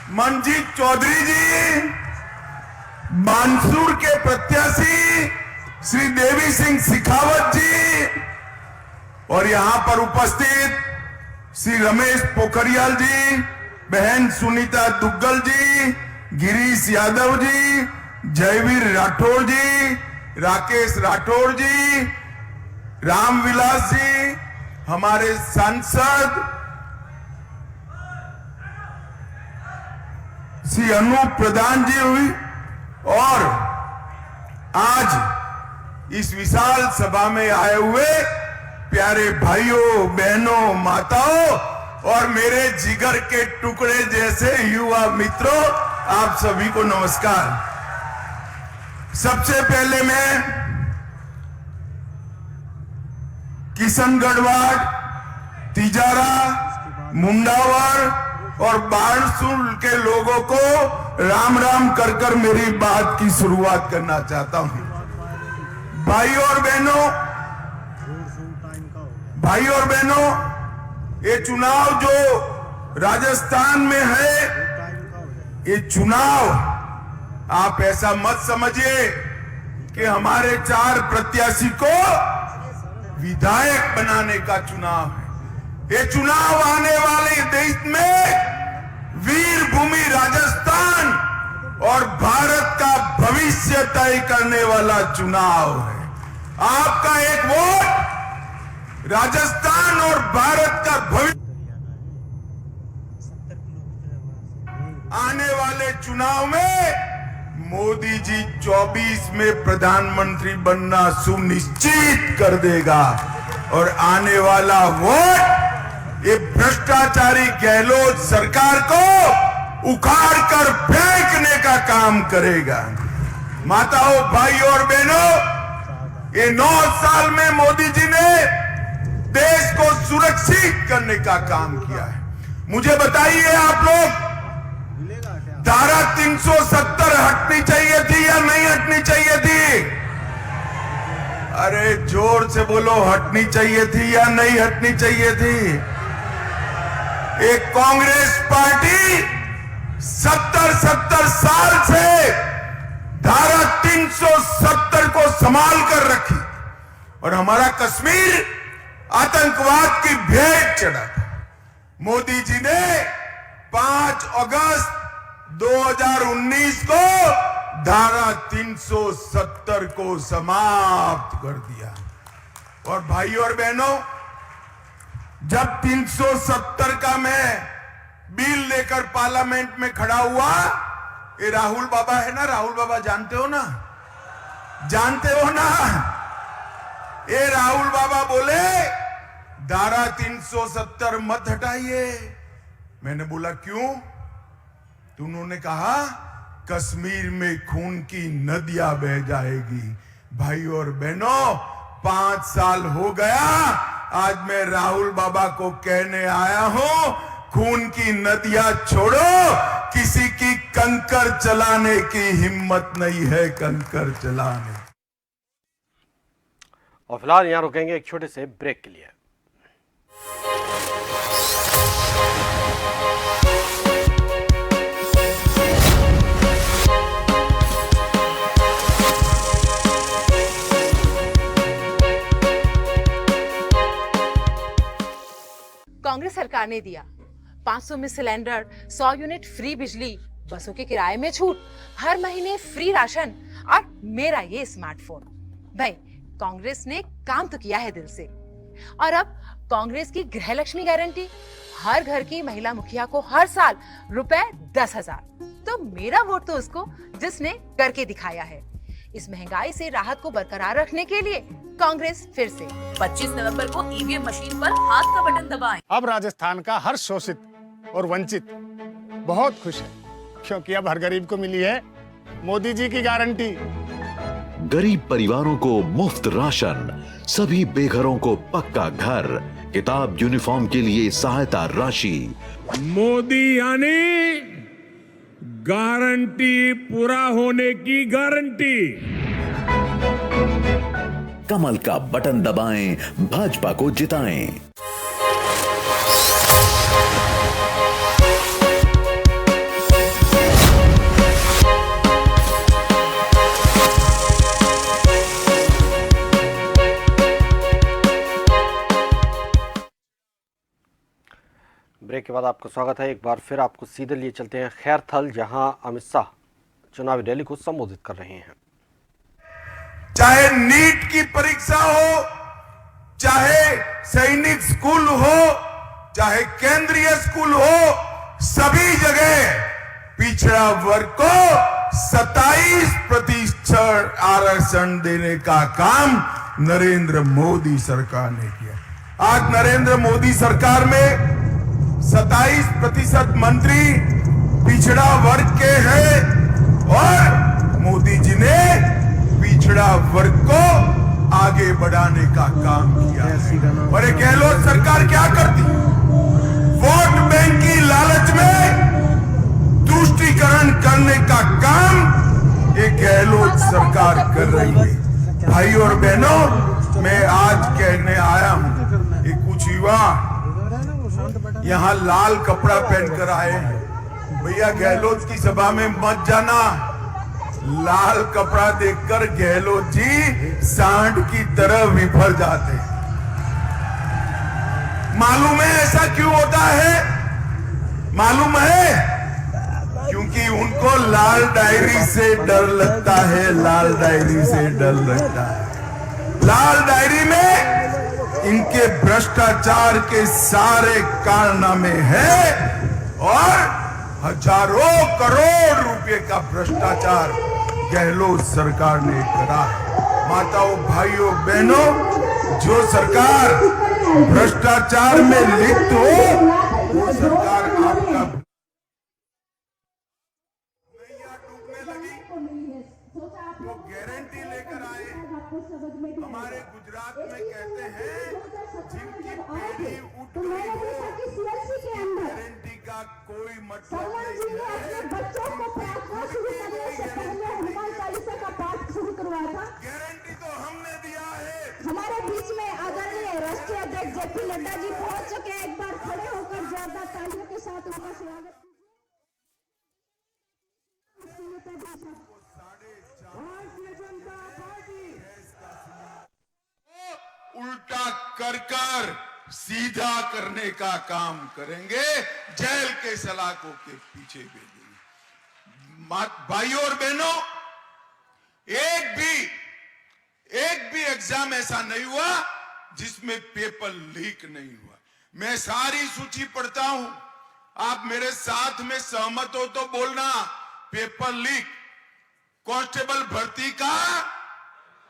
मनजीत चौधरी जी, बानसूर के प्रत्याशी श्री देवी सिंह सिखावत जी और यहां पर उपस्थित श्री रमेश पोखरियाल जी, बहन सुनीता दुग्गल जी, गिरीश यादव जी, जयवीर राठौर जी, राकेश राठौर जी, रामविलास जी, हमारे सांसद श्री अनूप प्रधान जी हुई और आज इस विशाल सभा में आए हुए प्यारे भाइयों, बहनों, माताओं और मेरे जिगर के टुकड़े जैसे युवा मित्रों, आप सभी को नमस्कार। सबसे पहले मैं किशनगढ़, तिजारा, मुंडावर और बाणसूर के लोगों को राम राम कर मेरी बात की शुरुआत करना चाहता हूं। भाइयों और बहनों, ये चुनाव जो राजस्थान में है, ये चुनाव आप ऐसा मत समझिए कि हमारे 4 प्रत्याशी को विधायक बनाने का चुनाव है। ये चुनाव आने वाले देश में वीर भूमि राजस्थान और भारत का भविष्य तय करने वाला चुनाव है। आपका एक वोट राजस्थान और भारत का भविष्य आने वाले चुनाव में मोदी जी 24 में प्रधानमंत्री बनना सुनिश्चित कर देगा और आने वाला वोट ये भ्रष्टाचारी गहलोत सरकार को उखाड़ कर फेंकने का काम करेगा। माताओं, भाइयों और बहनों, ये 9 साल में मोदी जी ने देश को सुरक्षित करने का काम किया है। मुझे बताइए आप लोग, धारा 370 हटनी चाहिए थी या नहीं हटनी चाहिए थी? अरे जोर से बोलो, हटनी चाहिए थी या नहीं हटनी चाहिए थी? एक कांग्रेस पार्टी 70 साल से धारा 370 को संभाल कर रखी और हमारा कश्मीर आतंकवाद की भेंट चढ़ा था। मोदी जी ने 5 अगस्त 2019 को धारा 370 को समाप्त कर दिया। और भाइयों और बहनों, जब 370 का मैं बिल लेकर पार्लियामेंट में खड़ा हुआ, ये राहुल बाबा है ना, राहुल बाबा जानते हो ना, ये राहुल बाबा बोले धारा 370 मत हटाइए। मैंने बोला क्यों? तो उन्होंने कहा कश्मीर में खून की नदियां बह जाएगी। भाइयों और बहनों, 5 साल हो गया, आज मैं राहुल बाबा को कहने आया हूं, खून की नदियां छोड़ो, किसी की कंकर चलाने की हिम्मत नहीं है, कंकर चलाने। और फिलहाल यहां रुकेंगे एक छोटे से ब्रेक के लिए। कांग्रेस सरकार ने दिया 500 में सिलेंडर, 100 यूनिट फ्री बिजली, बसों के किराए में छूट, हर महीने फ्री राशन और मेरा ये स्मार्टफोन। भाई, कांग्रेस ने काम तो किया है दिल से। और अब कांग्रेस की गृहलक्ष्मी गारंटी, हर घर की महिला मुखिया को हर साल रुपए 10,000। तो मेरा वोट तो उसको जिसने करके दिखाया है। इस महंगाई से राहत को बरकरार रखने के लिए कांग्रेस फिर से 25 नवंबर को ईवीएम मशीन पर हाथ का बटन दबाएं। अब राजस्थान का हर शोषित और वंचित बहुत खुश है, क्योंकि अब हर गरीब को मिली है मोदी जी की गारंटी। गरीब परिवारों को मुफ्त राशन, सभी बेघरों को पक्का घर, किताब यूनिफॉर्म के लिए सहायता राशि। मोदी यानी गारंटी पूरा होने की गारंटी। कमल का बटन दबाएं, भाजपा को जिताएं। के बाद आपका स्वागत है। एक बार फिर आपको सीधे लिए चलते हैं खैरथल, जहां अमित शाह चुनावी रैली को संबोधित कर रहे हैं। चाहे नीट की परीक्षा हो, चाहे सैनिक स्कूल हो, चाहे केंद्रीय स्कूल हो, सभी जगह पिछड़ा वर्ग को 27% आरक्षण देने का काम नरेंद्र मोदी सरकार ने किया। आज नरेंद्र मोदी सरकार में 27% मंत्री पिछड़ा वर्ग के हैं और मोदी जी ने पिछड़ा वर्ग को आगे बढ़ाने का काम किया है। और ये गहलोत सरकार क्या करती है? वोट बैंक की लालच में तुष्टीकरण करने का काम ये गहलोत सरकार कर रही है। भाई और बहनों, मैं आज कहने आया हूं, ये कुछ युवा यहां लाल कपड़ा पहनकर आए हैं। भैया गहलोत की सभा में मत जाना। लाल कपड़ा देखकर गहलोत जी सांड की तरह विफर जाते हैं। मालूम है ऐसा क्यों होता है? मालूम है? क्योंकि उनको लाल डायरी से डर लगता है। लाल डायरी से डर लगता है। लाल डायरी में इनके भ्रष्टाचार के सारे कारनामे हैं और हजारों करोड़ रुपए का भ्रष्टाचार गहलोत सरकार ने करा है। माताओं, भाइयों, बहनों, जो सरकार भ्रष्टाचार में लिप्त हो, वो सरकार आपका तो गारंटी लेकर आए। हमारे गुजरात में कहते हैं, जिनकी पीढ़ी उठ गई हो, गारंटी का कोई मतलब नहीं है। बच्चों को प्रार्थना शुरू करने से पहले हनुमान चालीसा का पाठ शुरू करवाया था। गारंटी तो हमने दिया है। हमारे बीच में आदरणीय राष्ट्रीय अध्यक्ष जेपी नड्डा जी पहुंच चुके हैं। एक बार खड़े होकर जोरदार तालियों के साथ उनका स्वागत। उल्टा कर कर सीधा करने का काम करेंगे, जेल के सलाखों के पीछे भेजेंगे। भाइयों और बहनों, एक भी एग्जाम ऐसा नहीं हुआ जिसमें पेपर लीक नहीं हुआ। मैं सारी सूची पढ़ता हूं, आप मेरे साथ में सहमत हो तो बोलना। पेपर लीक, कांस्टेबल भर्ती का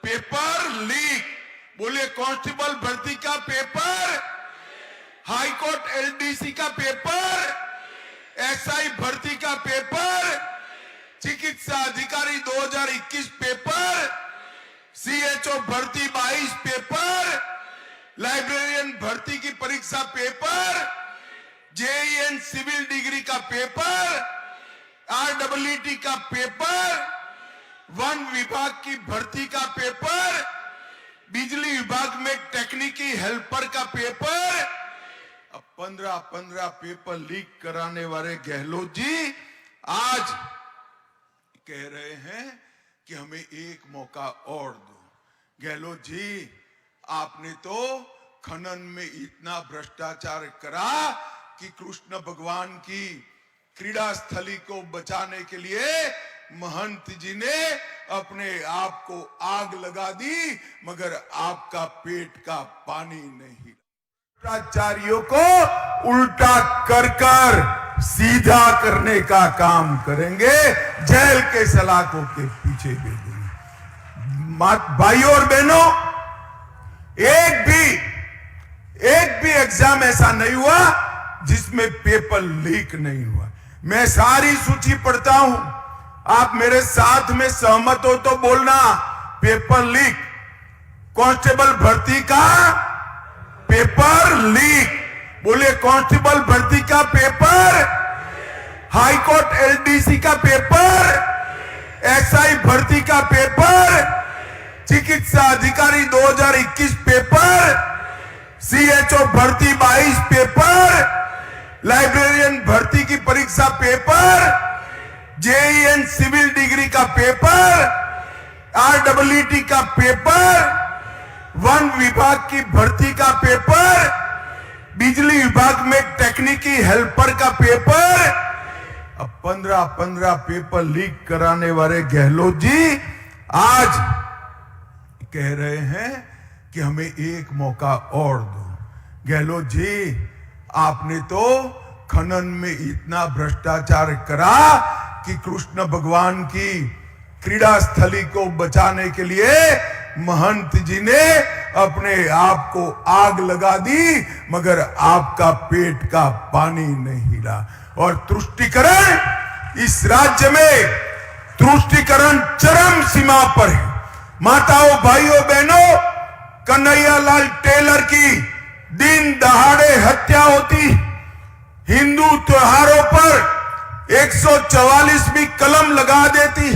पेपर लीक, बोलिए कांस्टेबल भर्ती का पेपर, हाईकोर्ट एलडीसी का पेपर, एसआई भर्ती का पेपर, चिकित्सा अधिकारी 2021 पेपर, सीएचओ भर्ती 22 पेपर, लाइब्रेरियन भर्ती की परीक्षा पेपर, जेईएन सिविल डिग्री का पेपर, आरडब्ल्यूटी का पेपर, वन विभाग की भर्ती का पेपर, बिजली विभाग में टेक्निकी हेल्पर का पेपर। अब 15 पेपर लीक कराने वाले गहलोत जी आज कह रहे हैं कि हमें एक मौका और दो। गहलोत जी, आपने तो खनन में इतना भ्रष्टाचार करा कि कृष्ण भगवान की क्रीड़ा स्थली को बचाने के लिए महंत जी ने अपने आप को आग लगा दी, मगर आपका पेट का पानी नहीं। भ्रष्टाचारियों को उल्टा कर कर सीधा करने का काम करेंगे, जेल के सलाखों के पीछे भेजेंगे। भाइयों और बहनों, एक भी एग्जाम ऐसा नहीं हुआ जिसमें पेपर लीक नहीं हुआ। मैं सारी सूची पढ़ता हूं, आप मेरे साथ में सहमत हो तो बोलना। पेपर लीक, कांस्टेबल भर्ती का पेपर लीक, बोलिए कांस्टेबल भर्ती का पेपर, हाईकोर्ट एलडीसी का पेपर, एसआई भर्ती का पेपर, चिकित्सा अधिकारी 2021 पेपर, सीएचओ भर्ती 22 पेपर, लाइब्रेरियन भर्ती की परीक्षा पेपर, जेईएन सिविल डिग्री का पेपर, आरडब्ल्यूटी का पेपर, वन विभाग की भर्ती का पेपर, बिजली विभाग में टेक्निकी हेल्पर का पेपर, अब 15 पेपर लीक कराने वाले गहलोत जी आज कह रहे हैं कि हमें एक मौका और दो। गहलोत जी, आपने तो खनन में इतना भ्रष्टाचार करा कि कृष्ण भगवान की क्रीड़ा स्थली को बचाने के लिए महंत जी ने अपने आप को आग लगा दी, मगर आपका पेट का पानी नहीं हिला। और तुष्टीकरण, इस राज्य में तुष्टीकरण चरम सीमा पर है। माताओं, भाइयों, बहनों, कन्हैयालाल टेलर की दिन दहाड़े हत्या होती, हिंदू त्योहारों पर 144वीं कलम लगा देती,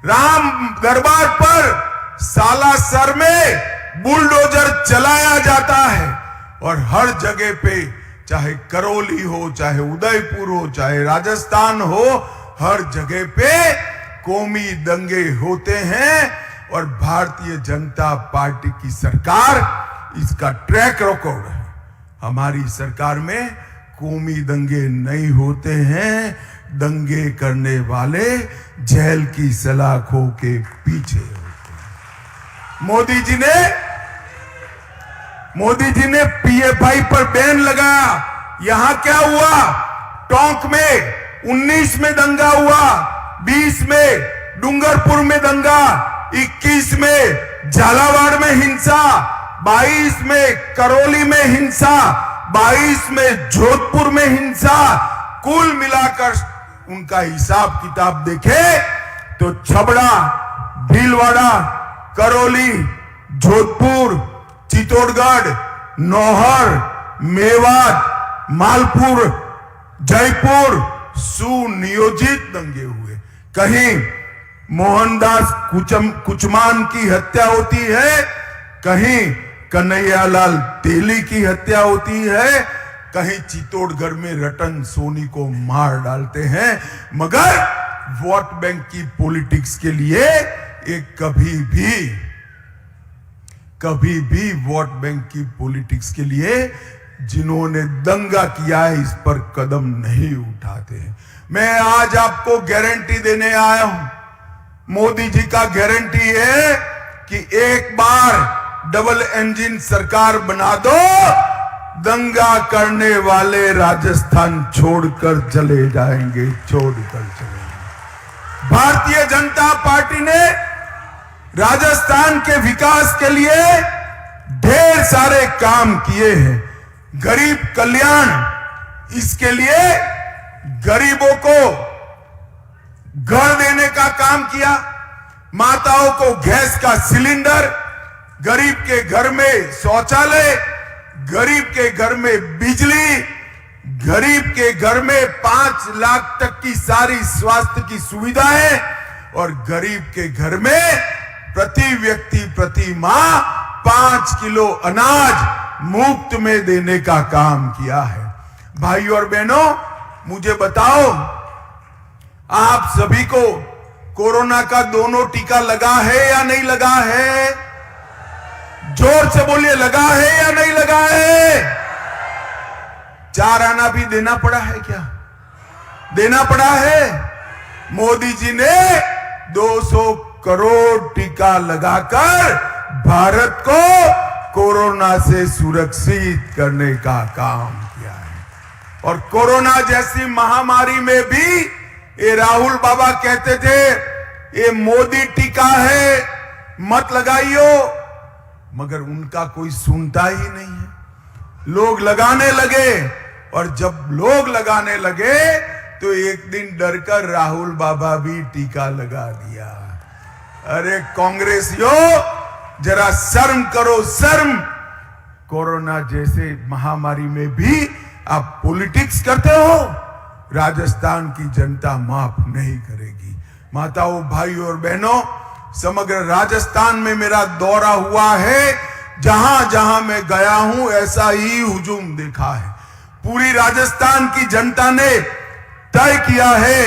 राम दरबार पर सालासर में बुलडोजर चलाया जाता है, और हर जगह पे, चाहे करौली हो, चाहे उदयपुर हो, चाहे राजस्थान हो, हर जगह पे कौमी दंगे होते हैं। और भारतीय जनता पार्टी की सरकार, इसका ट्रैक रिकॉर्ड है। हमारी सरकार में कौमी दंगे नहीं होते हैं, दंगे करने वाले जेल की सलाखों के पीछे होते हैं। मोदी जी ने पीएफआई पर बैन लगाया। यहां क्या हुआ? टोंक में 19 में दंगा हुआ, 20 में डूंगरपुर में दंगा, 21 में झालावाड़ में हिंसा, 22 में करौली में हिंसा, 22 में जोधपुर में हिंसा। कुल मिलाकर उनका हिसाब किताब देखे तो छबड़ा, भीलवाड़ा, करौली, जोधपुर, चित्तौड़गढ़, नौहर, मेवात, मालपुर, जयपुर सुनियोजित दंगे हुए। कहीं मोहनदास कुचमान की हत्या होती है, कहीं कन्हैयालाल तेली की हत्या होती है, कहीं चित्तौड़गढ़ में रतन सोनी को मार डालते हैं। मगर वोट बैंक की पॉलिटिक्स के लिए एक कभी भी वोट बैंक की पॉलिटिक्स के लिए जिन्होंने दंगा किया है, इस पर कदम नहीं उठाते हैं। मैं आज आपको गारंटी देने आया हूं, मोदी जी का गारंटी है कि एक बार डबल इंजन सरकार बना दो, दंगा करने वाले राजस्थान छोड़कर चले जाएंगे। भारतीय जनता पार्टी ने राजस्थान के विकास के लिए ढेर सारे काम किए हैं। गरीब कल्याण, इसके लिए गरीबों को घर देने का काम किया, माताओं को गैस का सिलेंडर, गरीब के घर में शौचालय, गरीब के घर में बिजली, गरीब के घर में 5 लाख तक की सारी स्वास्थ्य की सुविधाएं, और गरीब के घर में प्रति व्यक्ति प्रति माह 5 किलो अनाज मुफ्त में देने का काम किया है। भाइयों और बहनों, मुझे बताओ, आप सभी को कोरोना का दोनों टीका लगा है या नहीं लगा है? जोर से बोलिए, लगा है या नहीं लगा है? 4 आना भी देना पड़ा है क्या? देना पड़ा है। मोदी जी ने 200 करोड़ टीका लगाकर भारत को कोरोना से सुरक्षित करने का काम किया है। और कोरोना जैसी महामारी में भी ये राहुल बाबा कहते थे ये मोदी टीका है, मत लगाइयो, मगर उनका कोई सुनता ही नहीं है। लोग लगाने लगे, और जब लोग लगाने लगे तो एक दिन डरकर राहुल बाबा भी टीका लगा दिया। अरे कांग्रेसियों, जरा शर्म करो, शर्म। कोरोना जैसे महामारी में भी आप पॉलिटिक्स करते हो, राजस्थान की जनता माफ नहीं करेगी। माताओं, भाइयों और बहनों, समग्र राजस्थान में मेरा दौरा हुआ है, जहां जहां मैं गया हूं ऐसा ही हुजूम देखा है। पूरी राजस्थान की जनता ने तय किया है